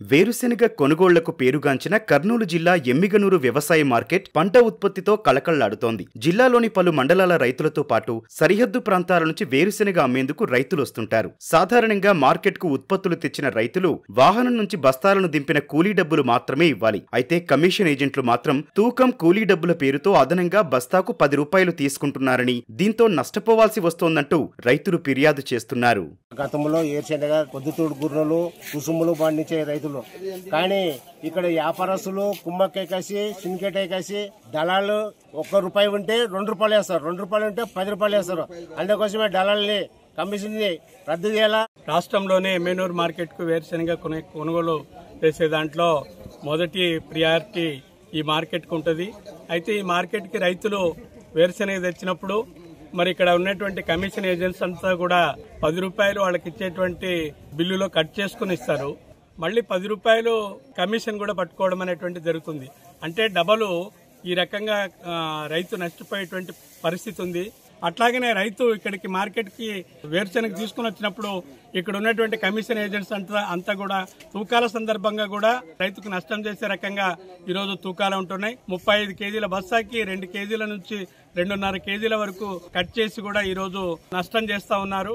వేరుశెనగ కొనుగోళ్లకు పేరుగాంచిన కర్నూలు జిల్లా ఎమ్మిగనూరు వ్యవసాయ మార్కెట్ పంట ఉత్పత్తితో కళకళ్లాడుతోంది. జిల్లాలోని పలు మండలాల రైతులతో పాటు సరిహద్దు ప్రాంతాల నుంచి వేరుశెనగ అమ్మేందుకు రైతులు వస్తుంటారు. సాధారణంగా మార్కెట్కు ఉత్పత్తులు తెచ్చిన రైతులు వాహనం నుంచి బస్తాలను దింపిన కూలీ డబ్బులు మాత్రమే ఇవ్వాలి. అయితే కమిషన్ ఏజెంట్లు మాత్రం తూకం కూలీ డబ్బుల పేరుతో అదనంగా బస్తాకు 10 రూపాయలు తీసుకుంటున్నారని, దీంతో నష్టపోవాల్సి వస్తోందంటూ రైతులు ఫిర్యాదు చేస్తున్నారు. గతంలో ఏర్చెండగ పొద్దుతూడు గుర్రలు కుసుములు పండించే రైతులు, కానీ ఇక్కడ వ్యాపారస్తులు కుమ్మక్కేసి సిన్కెటేసి దళాలు ₹1 ఉంటే ₹2 వేస్తారు, ₹2 ఉంటే ₹10 వేస్తారు. అందుకోసమే దళాలని కమిషన్ రద్దు చేయాలా. రాష్ట్రంలోనే ఎమ్మిగనూరు మార్కెట్ కు వేరుశెనగ కొనుగోలు చేసే దాంట్లో మొదటి ప్రియారిటీ ఈ మార్కెట్ కు ఉంటుంది. అయితే ఈ మార్కెట్ కి రైతులు వేరుశెనగ తెచ్చినప్పుడు మరి ఇక్కడ ఉన్నటువంటి కమిషన్ ఏజెంట్స్ అంతా కూడా ₹10 వాళ్ళకి ఇచ్చేటువంటి బిల్లులో కట్ చేసుకుని ఇస్తారు. మళ్ళీ ₹10 కమిషన్ కూడా పట్టుకోవడం అనేటువంటి జరుగుతుంది. అంటే డబలు ఈ రకంగా రైతు నష్టపోయేటువంటి పరిస్థితి ఉంది. అట్లాగనే రైతు ఇక్కడికి మార్కెట్ కి వేరుశెనగ తీసుకుని వచ్చినప్పుడు ఇక్కడ ఉన్నటువంటి కమిషన్ ఏజెంట్స్ అంతా కూడా తూకాల సందర్భంగా కూడా రైతుకు నష్టం చేసే రకంగా ఈరోజు తూకాలు ఉంటున్నాయి. 35 కేజీల బస్తాకి 2 కేజీల నుంచి 2.5 కేజీల వరకు కట్ చేసి కూడా ఈరోజు నష్టం చేస్తా ఉన్నారు.